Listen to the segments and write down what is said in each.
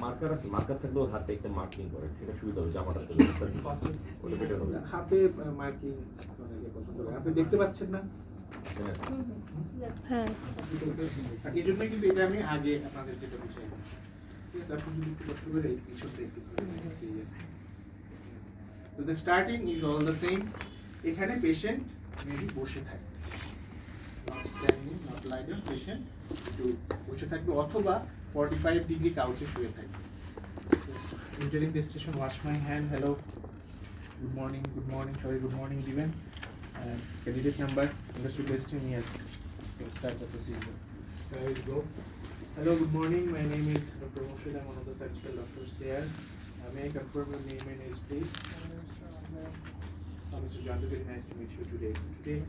Marker আছে, marker থাকলেও হাতে একটা মার্কিং করে, সেটা সুবিধা হবে। জামাটা ওটা বেটার হবে। হাতে মার্কিং অনেকে পছন্দ করে। আপনি দেখতে পাচ্ছেন না? হ্যাঁ। আর এই জন্যই কিন্তু এটা আমি আগে আপনাদের যেটা বুঝাই। ঠিক আছে, আপনি যদি একটু কষ্ট করে এই পিছনটা একটু তো the starting is all the same. এখানে পেশেন্ট মেবি বসে থাকবে, not standing, not lie down. Patient একটু বসে থাকবে অথবা 45 ডিগ্রি কাউচে শুয়ে থাকবে। Entering the station, wash my hand. Hello, good morning, good morning দিবেন। Candidate number, understood question? Yes. We'll start the procedure. There you go. Hello, good morning. My name is Dr. Moshid. I'm one of the surgical doctors here. May I confirm your name and age, please? Mr. John, very nice to meet you today. So today,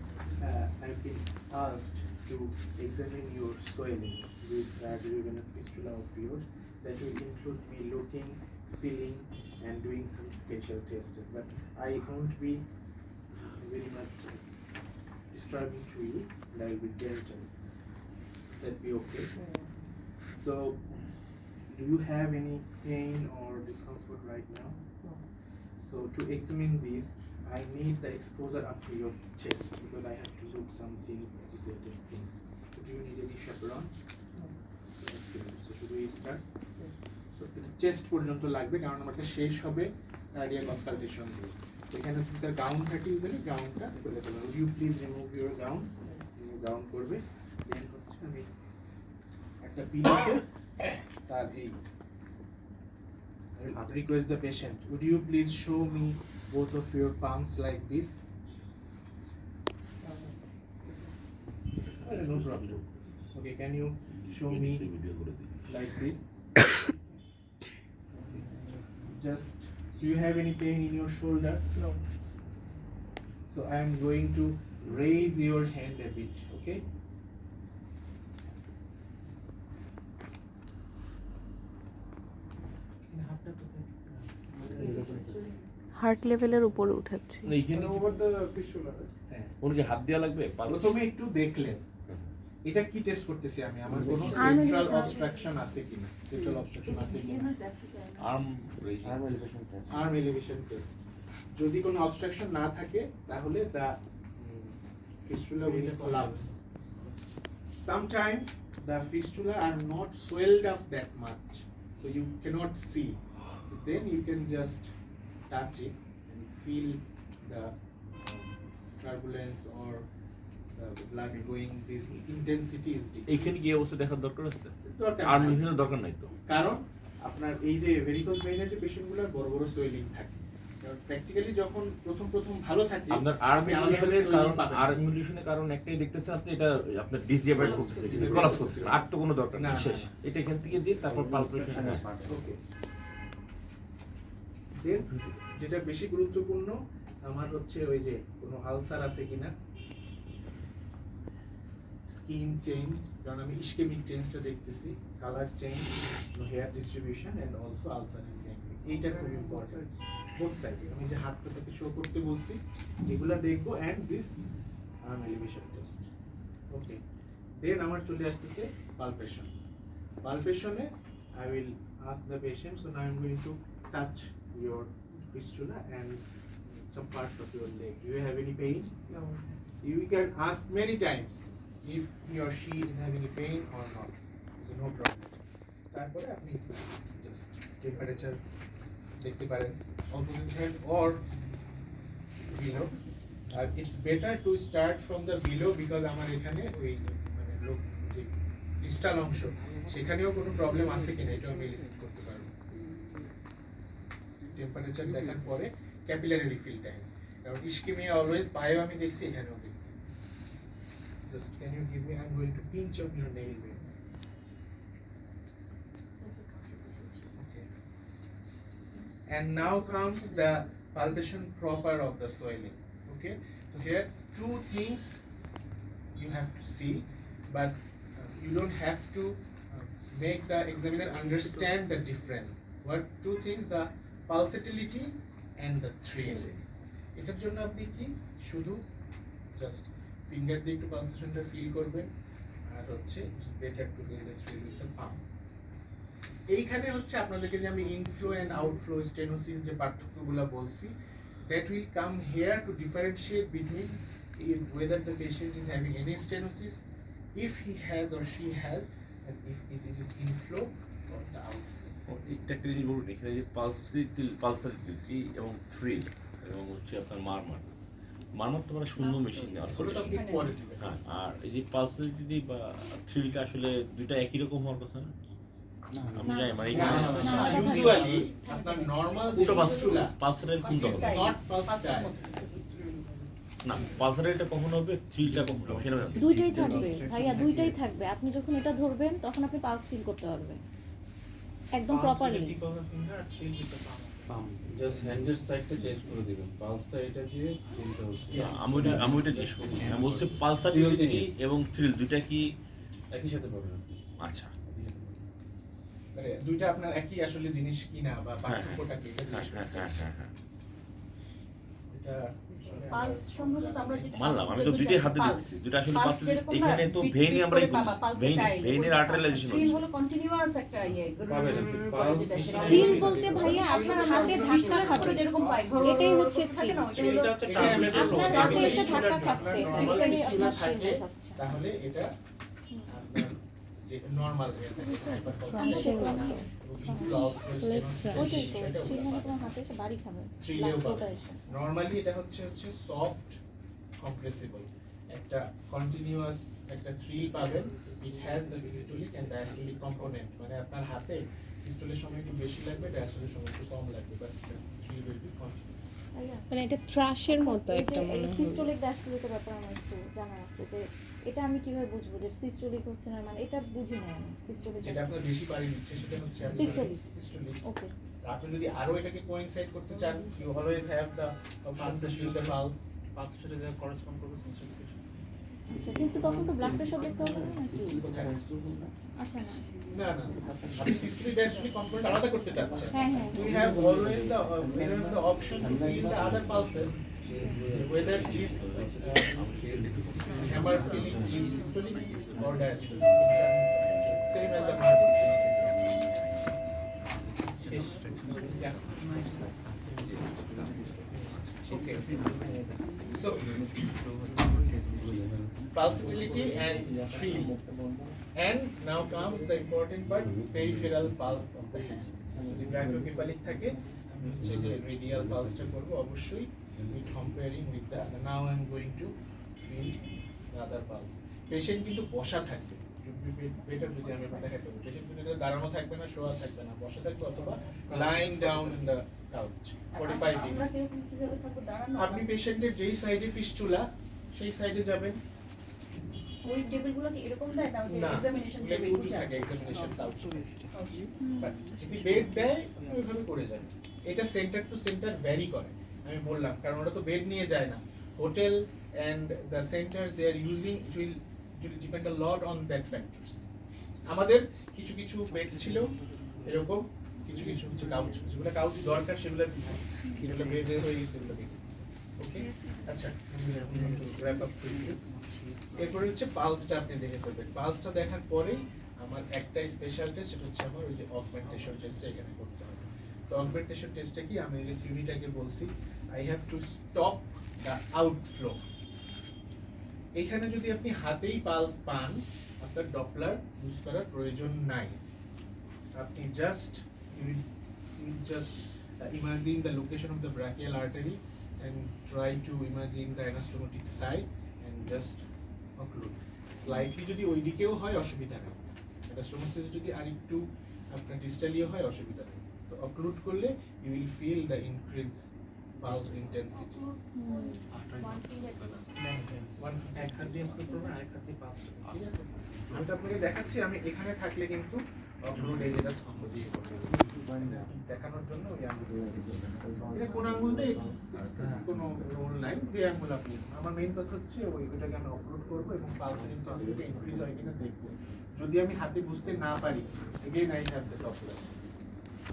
I've been asked to examine your swelling, this arteriovenous fistula of yours. That will include me looking, feeling, and doing some special tests. But I won't be very much disturbing to you, and I will be gentle. That be okay? So, do you have any pain or discomfort right now? No. So, to examine this, I need the exposure up to your chest because I have to look some things, associated things. So, do you need any chaperone? No. So, excellent. So, should we start? So, chest পর্যন্ত লাগবে কারণ আমাদের শেষ হবে cardiac consultation দিয়ে। এখানে যদি তার গাউন থাকে তাহলে গাউনটা খুলে ফেলবে। Would you please remove your gown? Gown করবে। দেন হচ্ছে আমি একটা পিলোতে তার এই I will request the patient, would you please show me both of your palms like this? No problem. Okay, can you show me like this? Just, do you have any pain in your shoulder? No. So I am going to raise your hand a bit, okay? Heart লেভেলের উপরে উঠাচ্ছি। না, এখানে Over the fistula, হ্যাঁ। ওর কি হাত দেওয়া লাগবে? প্রথমে একটু দেখলেন এটা কি টেস্ট করতেছি আমি, আমার কোনো Arm সেন্ট্রাল elevation. অবস্ট্রাকশন আছে কিনা, সেন্ট্রাল অবস্ট্রাকশন আছে কিনা, আর্ম আর্ম এলিভেশন টেস্ট। যদি কোনো অবস্ট্রাকশন না থাকে তাহলে দা fistula will collapse. Sometimes the fistula are not swelled up that much, so you cannot see. Then you can just touch it and feel the turbulence or the blood going. This intensity is এইখানে কি decreased. অবস্থা দেখার দরকার আছে? দরকার arm নাই। এলিভেশনের দরকার নাই তো। কারণ আপনার এই যে ভেরিকোজ ভেইনের যে পেশেন্টগুলোর বড় বড় সোয়েলিং থাকে, প্র্যাকটিক্যালি যখন প্রথম ভালো থাকে আপনার আর্ম আপনি আলাদা করে এলিভেশনের swelling কারণ, পাবেন না। আর্ম এলিভেশনের কারণ একটাই দেখতেছেন আপনি, এটা আপনার ডিসজেবল করতেছে, কলাপস করছে, আর তো কোনো দরকার না, নেই, না, শেষ। না। এটা এখান থেকে দিয়ে তারপর পালপেশন। ওকে। দেন যেটা বেশি গুরুত্বপূর্ণ আমার হচ্ছে ওই যে কোনো আলসার আছে কিনা, স্কিন চেঞ্জ, কারণ আমি ইসকেমিক চেঞ্জটা দেখতেছি, colour change, hair distribution and also ulcer and gangrene. এইটা খুব ইম্পর্টেন্ট বোথ সাইডে। আমি যে হাতটা থেকে শো করতে বলছি এগুলা দেখবো and this arm elevation test. Okay, then আমার চলে আসতেছে পালপেশন। পালপেশনে I will ask the patient, so now I'm going to touch your fistula and some parts of your leg. Do you have any pain? No. You can ask many times if he or she is having a pain or not. So no problem. তারপরে আপনি just temperature দেখতে পারেন opposite hand or below. It's better to start from the below because আমার এখানে ওই মানে লোক যে ডিস্টাল অংশ সেখানেও কোনো প্রবলেম আছে কিনা এটা আমি এলিসিট করতে পারবো। টেম্পারেচার দেখার পরে ক্যাপিলারি রিফিল টাইম, কারণ ইসকেমিয়া অলওয়েজ পায়েও আমি দেখছি, এখানেও দেখছি। Just can you give me, I'm going to pinch on your nail vein. Okay. And now comes the palpation proper of the swelling. Okay, so here two things you have to see, but you don't have to make the examiner understand the difference. What two things? The pulsatility and the thrill. এটার জন্য আপনি কি শুধু just finger দিয়ে একটু পালসেশনটা feel করবেন, আর আর হচ্ছে it's better to feel the thrill with the pump. এইখানে হচ্ছে আপনাদেরকে যে আমি ইনফ্লো অ্যান্ড আউটফ্লো স্টেনোসিস যে পার্থক্যগুলো বলছি, that will come here to differentiate between whether the patient is having any stenosis, if he has or she has, and if it is inflow or the outflow. একটা একটা জিনিস বলুন, এখানে যে পালসারিটি এবং thrill এবং হচ্ছে আপনার মারমার তো মানে শূন্য মেশিন দেওয়া ওটা আপনি পরে দিবেন। হ্যাঁ, আর এই যে পালসারিটি বা থ্রিলটা আসলে দুইটা একই রকম হওয়ার কথা না? আমি জানি মানে Usually আপনার নরমাল যে ফিস্টুলা পালসারের কোনটা হবে not pulsatile, না, পালসারেরটা কখন হবে, থ্রিলটা কখন হবে সেটা জানি। দুইটাই থাকবে ভাইয়া, দুইটাই থাকবে। আপনি যখন এটা ধরবেন তখন আপনি পালস ফিল করতে পারবেন একদম প্রপারলি। জাস্ট হ্যান্ডের সাইডটা চেঞ্জ করে দিবেন, পালসটা এটা দিয়ে তিনটা হচ্ছে না, আমি ওইটা জিজ্ঞেস করি, আমি বলছি পালসারিটি এবং থ্রিল দুইটা কি একই সাথে পাবেন আপনি। আচ্ছা? মানে দুইটা আপনার একই আসলে জিনিস কিনা বা পার্থক্যটা কি এটা হ্যাঁ জিজ্ঞেস হ্যাঁ করছেন। হ্যাঁ হ্যাঁ হ্যাঁ এটা পালস সম্ভবত আমরা যেটা মানলাম, আমি তো দুইটাই হাতে দিচ্ছি, দুইটা আসলে এখানে তো ভেইনে আমরাই করি, ভেইনের আর্টারিয়ালাইজেশন থ্রিল হচ্ছে। হলো কন্টিনিউয়াস একটা ইয়ে পাবেন আপনি পালস ফিল বলতে ভাইয়া আপনার হাতে ধাক্কা খাবে, যেরকম পাই এটাই হচ্ছে থাকে না, thrill। ওটা হলো আপনার হাতে এসে ধাক্কা খাচ্ছে, নরমাল এটাই ফিস্টুলা আপনার ফিল থাকে বোঝাচ্ছে। তাহলে এটা আপনার যে নরমাল হয়ে থাকে Fraction মতো। হাইপার ওইটাই তো থ্রিল মানে তোমার হাতে এসে বাড়ি খাবে, থ্রিলেও লাগবে এসে। নরমালি এটা হচ্ছে সফট কম্প্রেসিবল একটা কন্টিনিউয়াস একটা থ্রিল পাবেন। It has the systolic and diastolic component, মানে আপনার হাতে সিস্টোলের সময় একটু বেশি লাগবে, ডায়াস্টোলের সময় একটু কম লাগবে, but thrill will be continuous. ভাইয়া মানে এটা থ্রাশের মতো একটা মনে হয়। সিস্টোলিক ডায়াস্টোলিকের ব্যাপারে আমার একটু জানা আছে, যে এটা আমি কিভাবে বুঝবো যে সিস্টোলিক হচ্ছে না, মানে এটা বুঝি না আমি সিস্টোলিক। যেটা আপনার বেশি পারি দিচ্ছে সেটা হচ্ছে Systolic. সিস্টোলিক। ওকে, আপনি যদি আরো এটাকে কোইনসাইড করতে চান, you always have the option to feel the pulse. আচ্ছা, কিন্তু তখন তো ব্লাড প্রেশার দেখতে হবে না নাকি? আচ্ছা না, না আপনি সিস্টোলিক ডায়াস্টোলিক কম্পোনেন্ট আলাদা করতে চাচ্ছেন। হ্যাঁ হ্যাঁ We have always the option to feel the other pulses, whether this hammer feeling is systolic or diastolic. Same as the heart. Yeah. Okay. So, pulsatility and thrill. And now comes the important part, peripheral pulse of the hand. যদি ব্র্যাকিওকেফালিক থাকে আমি হচ্ছে যে radial পালসটা করব অবশ্যই with comparing with the now I am going to feel the other pulse. Patient কিন্তু বসা থাকবে, বেটার যদি আমি আপনাকে দেখাতে পারি, পেশেন্ট কিন্তু দাঁড়ানো থাকবে না, শোয়া থাকবে না, বসা থাকবে অথবা lying down in the couch 45 degree. আমরা কিরকম কিভাবে থাকবো দাঁড়ানো? আপনি পেশেন্টের যেই সাইডে ফিস্টুলা সেই সাইডে যাবেন। ওই টেবিলগুলো কি এরকম দেয় না, ওই যে না, এক্সামিনেশন এগুলো টেবিল উঁচু থাকে, এক্সামিনেশন কাউচ। বাট যদি বেড দেয় আপনি ওইভাবে করে যাবেন। এটা সেন্টার টু সেন্টার ভ্যারি করে, আমি বললাম, কারণ ওরা তো বেড নিয়ে যায় না। Hotel and the centres they are using it will depend a lot on that factors. আমাদের কিছু কিছু বেড ছিল এরকম, কিছু কিছু হচ্ছে কাউচ, যেগুলো কাউচ দরকার সেগুলো দিছে, যেগুলো বেড হয়ে গেছে সেগুলো দেখে ওকে। আচ্ছা, র্যাপ আপ করি। এরপরে হচ্ছে পালসটা আপনি দেখে ফেলবেন। পালসটা দেখার পরেই আমার একটাই স্পেশাল টেস্ট, সেটা হচ্ছে আমার ওই যে অগমেন্টেশন টেস্টটা এখানে করতে হবে। তো অগমেন্টেশন টেস্টটা কি, আমি এই থিওরিটাকে বলছি I have to stop the outflow. এখানে যদি আপনি হাতেই পালস পান, আপনার ডপলার ইউজ করার প্রয়োজন নাই। আপনি just imagine the location of the brachial artery and try to imagine the anastomotic side and just occlude. Slightly যদি ওই দিকেও হয় অসুবিধা নেই, anastomosis যদি আরেকটু আপনার ডিস্টালিও হয় অসুবিধা নেই। তো occlude করলে you will feel the increase pulse intensity. এক হাত দিয়ে occlude করবেন, আরেক হাত দিয়ে pulse করবেন, ঠিক আছে? আমি তো আপনাকে দেখাচ্ছি, আমি এখানে থাকলে কিন্তু occlude এই যেটা দেখানোর জন্য ওই আঙ্গুল, এটা কোন আঙ্গুল দেয় কোনো রোল নাই, যে আঙ্গুল আপনি, আমার মেইন কথা হচ্ছে ওইটাকে আমি অপলোড করবো এবং পালসের ইন্টেন্সিটি ইনক্রিজ হয় কিনা দেখবো। যদি আমি হাতে বুঝতে না পারি, again I have the Doppler,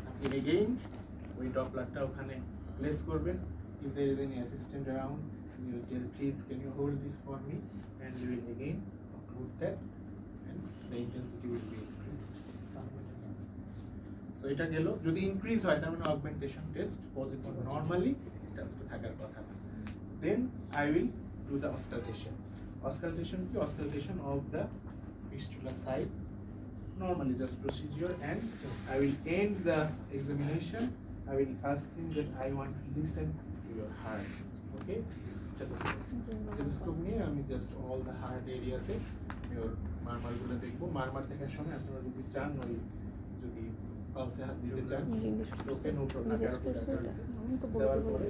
আপনি এগেইন ওই ডপলারটা ওখানে প্লেস করবেন। If there is any assistant around, you will tell please can you hold this for me, and you will again upload that the intensity will be increased. So এটা গেল, যদি increase হয় তার মানে অগমেন্টেশন টেস্ট পজিটিভ, নরমালি এটা তো থাকার কথা না। Then I will do the auscultation. Auscultation কি? Auscultation of the fistula side. Normally just procedure, and I will end the examination. I will ask him that I want to listen to your heart. Okay? Stethoscope নিয়ে আমি just all the heart area তে your মারমারগুলো দেখবো। মারমার দেখার সময় আপনারা যদি চান, ওই যদি পালসে হাত দিতে চান, ওকে নো প্রবলেম, দেওয়ার পরে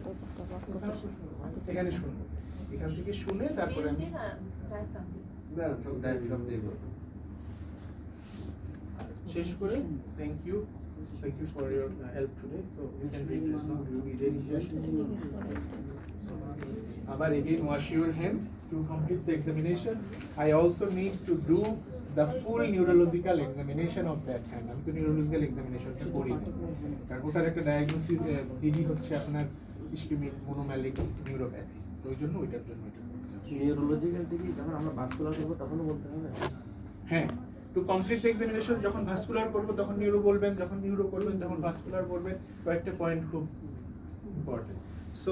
এখানে শুনবো, এখান থেকে শুনে তারপরে আমি ডায়াফ্রাম দিয়ে করবো। শেষ করে thank you for your help today. So you can read this now. You will be ready here. Abar again wash your hand to complete the examination. I also need to do the full neurological examination of that hand. আমি তো neurological examination টা করি না, কারণ ওটার একটা diagnosis DD হচ্ছে আপনার ইসকেমিক মোনোম্যালিক নিউরোপ্যাথি। তো ওই জন্য ওইটার জন্য এটা নিউরোলজিক্যাল থেকে যখন আমরা ভাস্কুলার করবো তখনও বলতে হবে। হ্যাঁ, তো কমপ্লিট এক্সামিনেশন যখন ভাস্কুলার করবো তখন নিউরো বলবেন, যখন নিউরো করবেন তখন ভাস্কুলার বলবেন। কয়েকটা পয়েন্ট খুব ইম্পর্টেন্ট। সো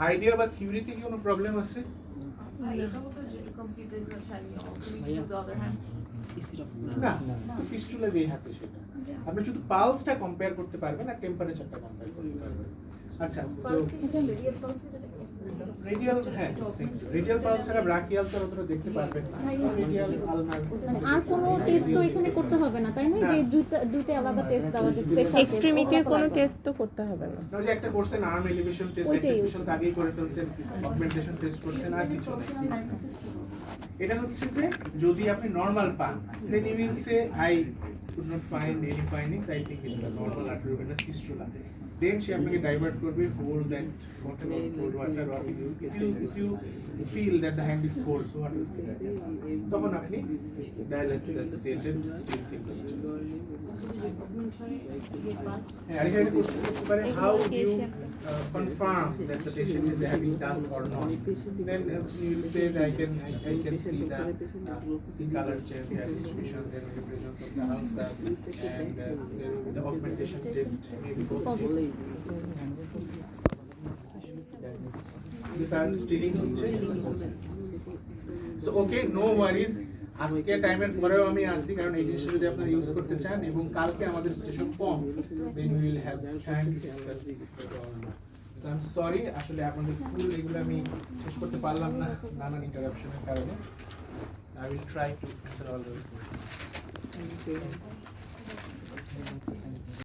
আইডিয়া বা থিওরিতে কি কোনো প্রবলেম আছে? না, ফিস্টুলা যেই হাতে সেটা আপনি শুধু পালসটা কম্পেয়ার করতে পারবেন আর টেম্পারেচারটা কম্পেয়ার করতে পারবেন। আচ্ছা, তো রেডিয়াল, হ্যাঁ রেডিয়াল পালস ছাড়া ব্রাকিয়াল তো অতটা দেখতে পারবেন না। রেডিয়াল আলনার মানে আর কোনো টেস্ট তো এখানে করতে হবে না, তাই না? যে দুইটা আলাদা টেস্ট দেওয়া আছে, স্পেশাল এক্সট্রিমিটির কোনো টেস্ট তো করতে হবে না। ওই যে একটা করছেন আর্ম এলিভেশন টেস্ট, একটা স্পেশাল আগেই করে ফেলছেন, অগমেন্টেশন টেস্ট করছেন, আর কিছু নেই। এটা হচ্ছে যে যদি আপনি নরমাল পান, then you will say I could not find any findings, I think it's a normal arteriovenous fistula. Then সে আপনাকে ডাইভার্ট করবে, hold that bottle of cold water, or if you feel that the hand is cold, so what will be that? তখন আপনি dialysis associated skin symptom। আর এখানে question করতে পারে, how do you confirm that the patient is having TAS or not? Then you will say that I can see the skin color change, hair distribution, there will be presence of the ulcer, and there will be the augmentation test may be positive. So okay, no worries. আজকে টাইমের পরেও আমি আসি, কারণ এই জিনিসটা যদি আপনারা ইউজ করতে চান এবং কালকে আমাদের session com, then we will have time to discuss it. So I'm sorry, আসলে আপনাদের ফুল এগুলো আমি শেষ করতে পারলাম না নানান ইন্টারাপশনের কারণে। I will try to answer all those questions. Thank you.